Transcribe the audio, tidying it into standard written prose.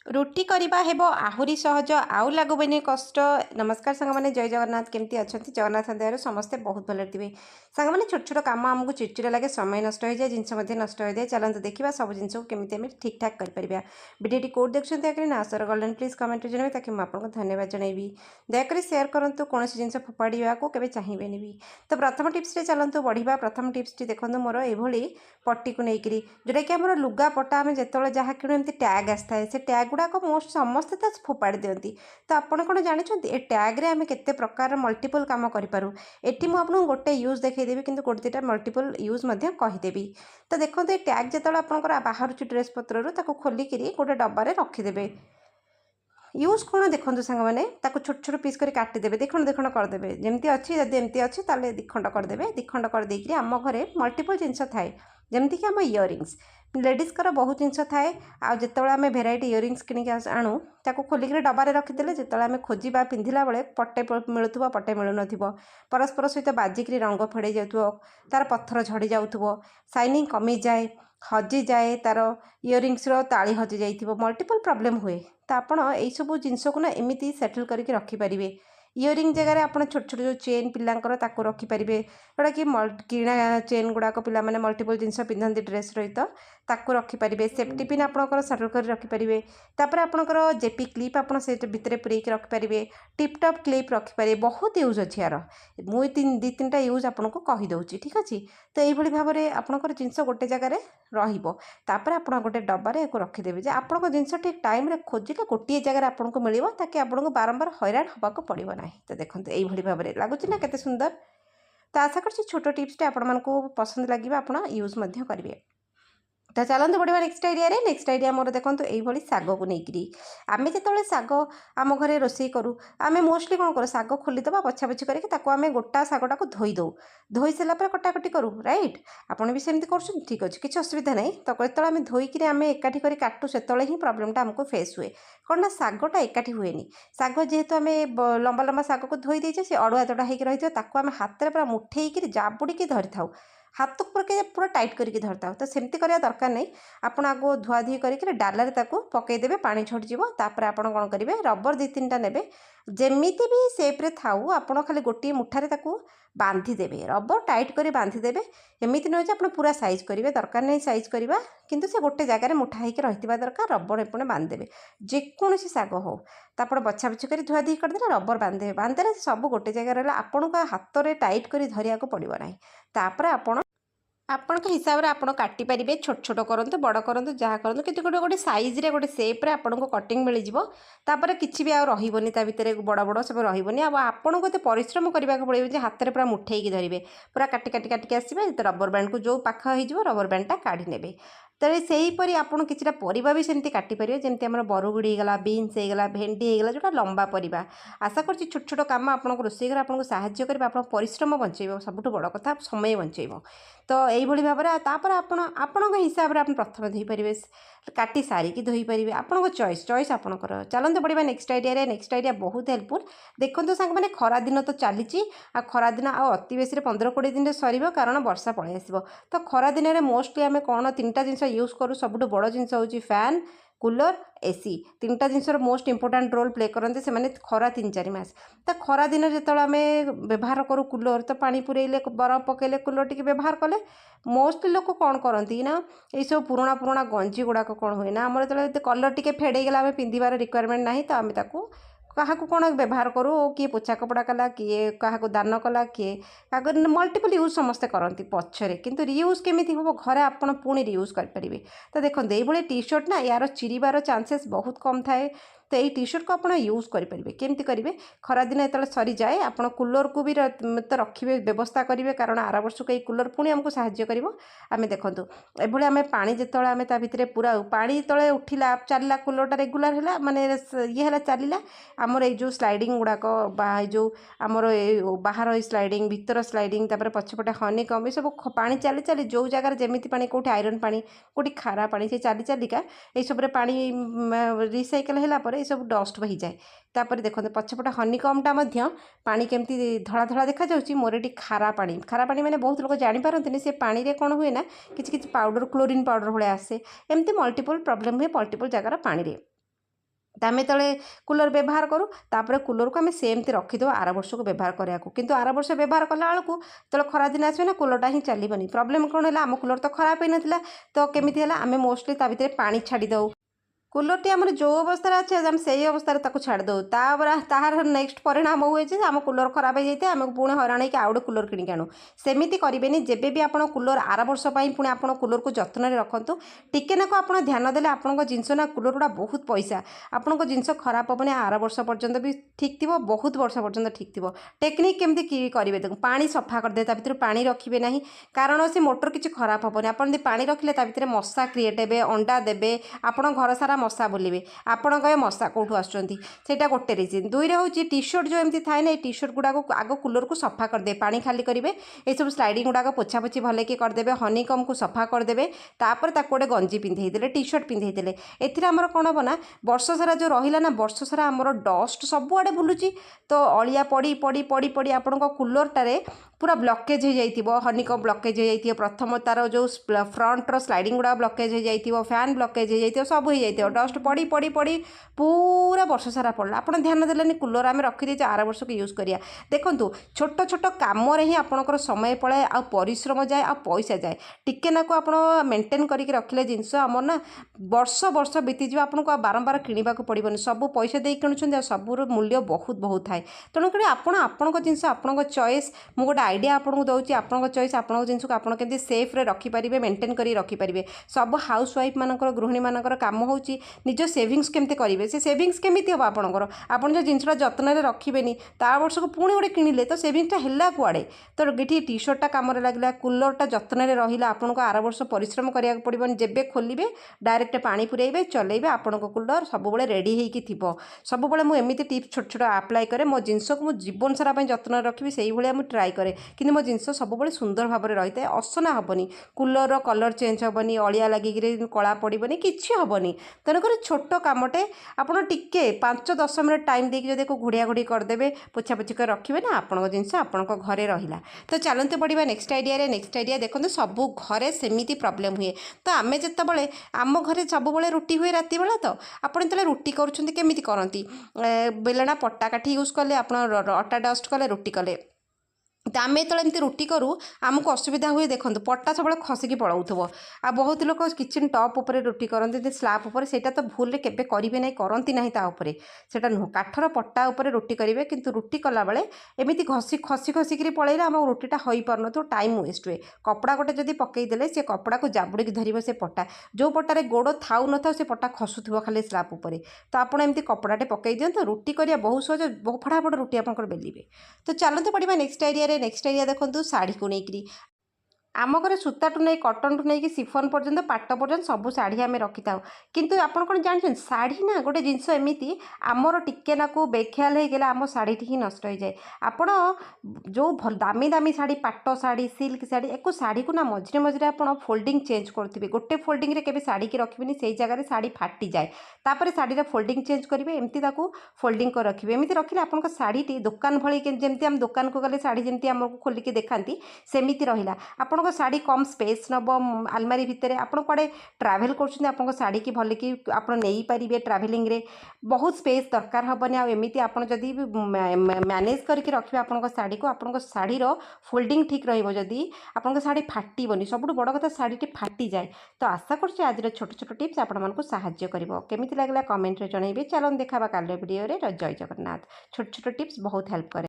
रुटी करबा हेबो आहुरी सहज आउ लागुबेनी कष्ट। नमस्कार सांग मैंने जय जगन्नाथ केमती अच्छा जगन्नाथ दयार समस्ते बहुत भले थे। सांग मैंने छोट छोट कम आमको चिड़चिड़ा लगे समय नष्ट हो जाए जिनस नष्ट हो जाए। चलते देखा सब जिन को केमी आम ठीक ठाक कर भिडियो कौट देखते ना आसर गलन प्लीज कमेंट जनइबे ताकि मुझे आपको धन्यवाद जनइबी। दयाकोरी सेयार करूँ कौन जिन फोपाड़ा को केवे चाहिए भी। तो प्रथम टिप्स चलतु बढ़िया। प्रथम टिप्स टी देखो मोर ये पट्टी को लेकर जोटा कि आम लुगा पटा आम जो जहाँ कि एमती टैग आसता है से टैग गुड़ाक मोस्ट समस्ते तो फोपाड़ी दिखती। तो आपड़ कौन जानते ए टैग्रे आम के प्रकार मल्टीपल कम करूँ। ये मुझे गोटे यूज देखदेवी कि गोटे दुटा मल्टीपल यूज कहीदेवी। तो देखो ये टैग जो आपंकर बाहर ड्रेस पतर खोलिक गोटे डब्बार रखिदे। यूज कौन देखो सांग मैंने छोट छोट पीस कर काटिदेवे दिखंड दिखंड करदे जमी अच्छी जब एमती अच्छी ताले दिखंड करदे। दिखंड करदेक आम घरे मल्टीपल जिनस थाए जमीक आम इयरिंग्स लेडीज बहुत जिनस थाए। आते आम भेराइटी इयरिंग्स किणिक आणु ताको खोलिक डबारे रखिदे जो आम खोजा पिंधिला बेले पटे मिलूव पटे मिलू न परस्पर सहित बाजिक रंग फेड़े जाऊ तार पत्थर झड़ी जाऊ शाइनिंग कमी जाए हजि जाए तार इयरिंग्स ताली हजि जाइए मल्टीपल प्रॉब्लम हुए। तो आपड़ यू जिनस को ना एमती सेटल करके रखिपारे। इयरिंग जगह आप छोट छोट जो चेन पिलांकर ताको रखिपारे जोटा कि किणा चेन गुड़ाक पिला माने मल्टीपल जिनस पिंधती ड्रेस रहित ताको रखिपारे। सेफ्टी पिन आपंकर सेटल कर रखिपारे। तापर आपंकर जेपी क्लिप आप भितर पूरेक रखिपारे। टिपटप क्लिप रखिपारे बहुत यूज अच्छी यार मुझे दी तीन टा यूज आपको कहीदे ठीक अच्छे। तो यही भाव में आपंकर जिनस गोटे जगार रपर आप गोटे डब्बार रखिदेवे आप जिनस ठीक टाइम खोजिले गोटे जगह आपको मिल ताकि आपको बारंबार हैरान होगा पड़ो ना। तो देखो यही भाव में लगुच ना केते सुंदर। तो आशा कर छोट टिप्सटे आपको पसंद लगे आप यूज करेंगे। तो चलते बढ़िया नेक्स्ट आइडिया मोर देखो यही शाग को लेकिन आम जो शाग आम घरे रोषे करूँ आम मोस्टली कौन करूँ शाग खोलीदे बछा बछी करके गोटा शागटा को धोईदे धोई सारापर कटाकटी करूँ राइट। आपड़ भी सेमती कर ठीक अच्छे किसी असुविधा नहीं। तो जो आम धोईक आम एकाठी कर काटू से ही प्रोब्लेमटा आमको फेस हुए कौन ना शागटा एकाठी हुए शाग जेहेतु आम लंबा लंबा शाग को धोई देचे से अड़ुआ तड़ा होकर रही है आम हाथ में पूरा मुठेक जाबुड़ी धरी था हाथ को पूरा टाइट करके धरता। तो सेमती करवा दरकार नहीं। आपड़ आगो धुआधुई करके डालारे पकईदेवे पानी छड़ीज तापर आप कौन करेंगे रबर दी तीन टा ने जमीती भी सेप्रे थाऊ आप खाली गोटे मुठारे बांधिदेवे रबर टाइट कर बांधिदेवे। एमती नुहे आप पूरा साइज करेंगे दरकार नहीं साइज करवा किंतु से गोटे जगार मुठा होकर रही दरकार रबर एपटे बांधिदेवे जेकोसी शाग हो तापर बछा बछी कर धुआधुई करदे रबर बांधिदेवे बांधिदेले सब गोटे जगह रहा आपको हाथ में टाइट कर धरिया पड़ो ना। तापर आपण के हिसाब से आप काटिपारे छोट छोट करूँ बड़ करूँ जहाँ करूँ कि गोटे गोटे सैज्रे गोटे सेप्रे आपको कटिंग मिल जापर किसी भी आनी भितर बड़ बड़ सब रही आपको ये परिश्रम करने को पड़े हाथ में पूरा मुठे धरवे पूरा काटी काटी काटिक आसवे रबर बैंड को जो पाख हो रबर बैंडटा काढ़ी ने। तो सहीपरी आपड़ कि परिबा भी सेमती काटिपारे जमी आम बरगुड़ी होगा बीन्स होगा भेंडी होगा जोटा लंबा परिबा। आशा कर छोट छोट कम आपको रोषे घर आपको साहाय्य कर आप परिश्रम बचेब सबुठ बड़ कथा समय बचेब। तो यही भाव में आपण हिसाब से आप प्रथम धोईपारे काटी सारिकी धोईपारे आपको चॉइस आपंकर। चलते बढ़िया नेक्स्ट आइडिया बहुत हेल्पफुल। देखो सांग मैंने खरा दिन तो चली खरा दिन अति बेसी 15-20 दिन सर कारण वर्षा पलि आसो। तो खरा दिन में मोस्टली आम कौन तीन टा जिनस यूज करूँ सबुठ बड़ जिनस हूँ फैन कूलर एसी तीन टा जिनसर मोस्ट इंपोर्टाट रोल प्ले करते से खरा 3-4 मास। तो खरा दिन जो आम व्यवहार करूँ कूलर तो पानी पुरेले बरफ पकेले कूलर टी व्यवहार कले मोस्टली लोक कौन करती ना ये सब पुराणा पुराणा गंजी गुड़ाक कौन हुए ना आम जो कलर टी फेड़ेगला आम पिंधार रिक्वायरमेंट ना तो आम क्या कौन व्यवहार करूँ किए पोछा कपड़ा कला किए क्या दान कला किए क्या मल्टीपल यूज समस्ते करती पछरे किंतु रियूज केमी हम घरे आप पुणी रियूज करेंगे। तो देखो ये टी शर्ट ना यार चिरीबार चांसेस बहुत कम थाए। तो ये टी शर्ट को आप यूज करेंगे केमती करेंगे खरा दिन जो सरी जाए आप कूलर को भी तो रखिए व्यवस्था करेंगे कारण आर वर्ष को कूलर पुणी आमको साहाय्य कर। आम देखूँ ये आम पा जो आम भितर पूरा पानी तले उठिला चलला कूलरटा रेगुलर है माने ये है चलला आमर ये जो स्लाइडिंग गुड़ाक जो आमर बाहर स्लाइडिंग भीतर स्लाइडिंग तापर पछपटे हनी कम ये सब पानी चली चली जो जगार जमी पा कौटी आयरन पानी कौटी खारा पानी से चली चलिका ये सब पानी रिसाइकल है ये सब डस्ट बही जाए। तापर देखो पछपटे हनीकमटा पानी केमती धड़ा धड़ा देखा जाउची मोर एटी खारा पानी माने बहुत लोग जानी पारंतनी से पानी रे कौन हुए ना किछि किछि पाउडर क्लोरीन पाउडर भाया आसे एमती मल्टीपल प्रॉब्लम हुए मल्टीपल जगार पानी रे। तो आम तले कूलर व्यवहार करूँ तापर कूलर को आम सेमती रखीद आर वर्ष को व्यवहार कराया किंतु आर वर्ष व्यवहार कला बेलू जो खरा दिन आसवे ना कूलरटा ही चलनी प्रोब्लेम कौन है आम कूलर तो खराब ही नाला तो केमी है आम मोस्टली ता भर पा छाड़ीदे कूलरटी आम जो अवस्था अच्छे आम से अवस्था छाड़दे तार नेक्स्ट परिणाम हुए आम कूलर खराब हो जाए आम पुणी हराण हो आउ कूलर किणिक आणु सेमती करेंगे जब भी आप कूलर आर वर्ष पुणी आप कूलर को जत्न रखु टिके नाक आप ध्यान देले आपंक जिनस ना कूलर गुड़ा बहुत पैसा आपंक जिनस खराब हेनी आर वर्ष पर्यंत भी ठीक थी बहुत वर्ष पर्यंत ठीक थी टेक्निक केमती करेंगे देखो पानी सफा करदे भर पानी रखिए ना कारण से मोटर किसी खराब हेनी आप पानी रखिले भर मशा क्रिएट हे अंडा देवे आप घर सारा मशा बुलवे आपण कहे मशा कौटू आसटा गोटे रिजन दुईरे हूँ टी सर्ट जो एमती थाए ना टी सर्ट गुड़ाक आग कूलर को सफा करदे पानी खाली करेंगे ये सब स्लाइडिंग गुड़ाक पोछापोछि भले कि करदे हनीकम को सफा करदे तापर गोटे गंजी पिंधे टी सर्ट पिंधे एमर कौन हम ना वर्ष सारा जो रहा ना वर्ष सारा आमर डस्ट सबुआड़े बुलूची तो अलिया पड़ी पड़ी पड़ी पड़ी आपण कूलरटारे पूरा ब्लकेज हो जाइए हनीकम ब्लकेज हो जाइए प्रथम तार जो फ्रंटर स्लाइडिंग गुड़ा ब्लकेज हो जाइए फैन ब्लकेज हो जाइए सब हो जाइए डस्ट पड़ी पड़ी पड़ी पूरा वर्ष सारा पड़ा आप ध्यान देलेनि कूलर आम रखीदे आर वर्ष को यूज करिया देखूँ छोट छोट कम ही आपंकर समय पलाए आ परिश्रम जाए आ पैसा जाए टिके नाक आप मेंटेन करके रखिले जिनस आमर ना वर्ष वर्ष बीतीज आपको बारंबार किणवा पड़ोनी सब पैसा दे किणुंट सबूर मूल्य बहुत बहुत थाए तेणुक आपण जिनस आपण चॉइस मुझे गोटे आइडिया आपको दूसरी आपण चॉइस आपण जिनस को आपड़ के सेफ्रे रखिपारे मेंटेन कर रखिपारे सब हाउस वाइफ मानकर गृहिणी मानकर काम हो निज सेविंग्स केमती करेंगे से सेविंग्स केमी हम आपंकर आपड़ जो जिनसा जत्न रखिबेनि ता वर्ष को पुणी गोटे किणिले तो सेविंग्सटा है कुआड़े तो ये टी सर्टा कम लगे कूलरटा जत्न रहा आपको आर वर्ष परिश्रम करा पड़ोनी जेबे खोलिए डायरेक्ट पानी पुरेबे चलेबे आपण कूलर सब रेडी हो सब मुझे टिप्स छोट छोट आप्लाय करे मो जिनस को जीवन सारा जत्न रखी से मुझे ट्राए करे कि मो जिनस सब सुंदर भाव में रही है असना हेनी कूलर कलर चेंज हेनी अलिया लगिक कला पड़ोनी किसी हेनी तेणुक छोट कमटे आपड़ टिके 5-10 मिनट टाइम देकी जब घोड़िया घोड़ी करदे पोछापोछि कर रखिए ना आपण जिनस आपण घरे रहा तो चलते पड़ा नेक्स्ट आइडिया देखते सबू घरे सेमती प्रोब्लेम हुए तो आम जिते आम घरे सब रुटी हुए राति बेला तो आपड़ जो रुटी करमी करती बेलना पट्टा काठी यूज कले आप अटा डस्ट कले रुटी कले तो आम जो एमती रुटी करूँ आमको असुविधा हुए देखो पट्टा सब खसिकी पलाऊ आ बहुत लोग किचन टॉप उपर रुटी करते स्लाब उपर से तो भूल केबे करेंगे ना करती ना ताऊपर से नुह काठर पट्टा उपर रुटी करेंगे किंतु रुटी कला बेले एमती घसी खसी खसिकी पलैले आम रुटीटा हो पार न टाइम वेस्ट हुए कपड़ा गोटे जब पकईदे से कपड़ा को जाबुड़ी धर से पट्टा जो पट्टारे गोड़ थाऊ न था से पट्टा खसुव खाली स्लाब उपर तो आपड़ एमती कपड़ाटे पकई दिखाँ रुटी करा बहुत सहज बहुत फटाफट रुटी आप बेलिए तो चलते पड़ा नेक्स्ट आइडिया देखो शाढ़ी को लेकर आम घर सूताटू नहीं कटन टू नहीं सिफन पर्यंत पाट पर्यंत सब शाढ़ी आम रखी था किंतु आपन कौन जानते शाढ़ी ना गोटे जिनस एमती आमर टिके नाकू बेख्याल हो गला आम शाढ़ी ही नष्ट हो जाए आपण जो दामी दामी शाढ़ी पाट शाढ़ी सिल्क शाढ़ी एक शाढ़ी को ना मझे मझे आप फोल्डिंग चेंज करेंगे गोटे फोल्डिंग रे केबे शाढ़ी की रखिबेनि से जगह शाढ़ी फाटी जाए तापर शाढ़ी फोल्डिंग चेंज करेंगे एमती फोल्डिंग कर रखिए एमती रखिले आपन शाढ़ी दुकान भली जमी आम दुकान को गले शाढ़ी जमी आमको खोलिकी देखाती सेमती रहा आप शाढ़ी कम स्पेस नब आलमारी भितर आप कड़े ट्रावेल कर शाढ़ी की भल कि आप नहीं पारे ट्रावेलिंग रे बहुत स्पेस दरकार हेनी आमती आप जदि मैनेज करके रखिए आप शाढ़ी को आप शाढ़ीर फोल्डिंग ठीक रही आप शाढ़ी फाटबनी सब बड़ कथा शाढ़ी फाटी जाए तो आशा कर आज छोट छोट टिप्स आपको साहाय्य करमी लगला कमेंट रे जनइबे चलो देखा काल भिडियो जय जगन्नाथ छोट छोट टिप्स बहुत हेल्प करे।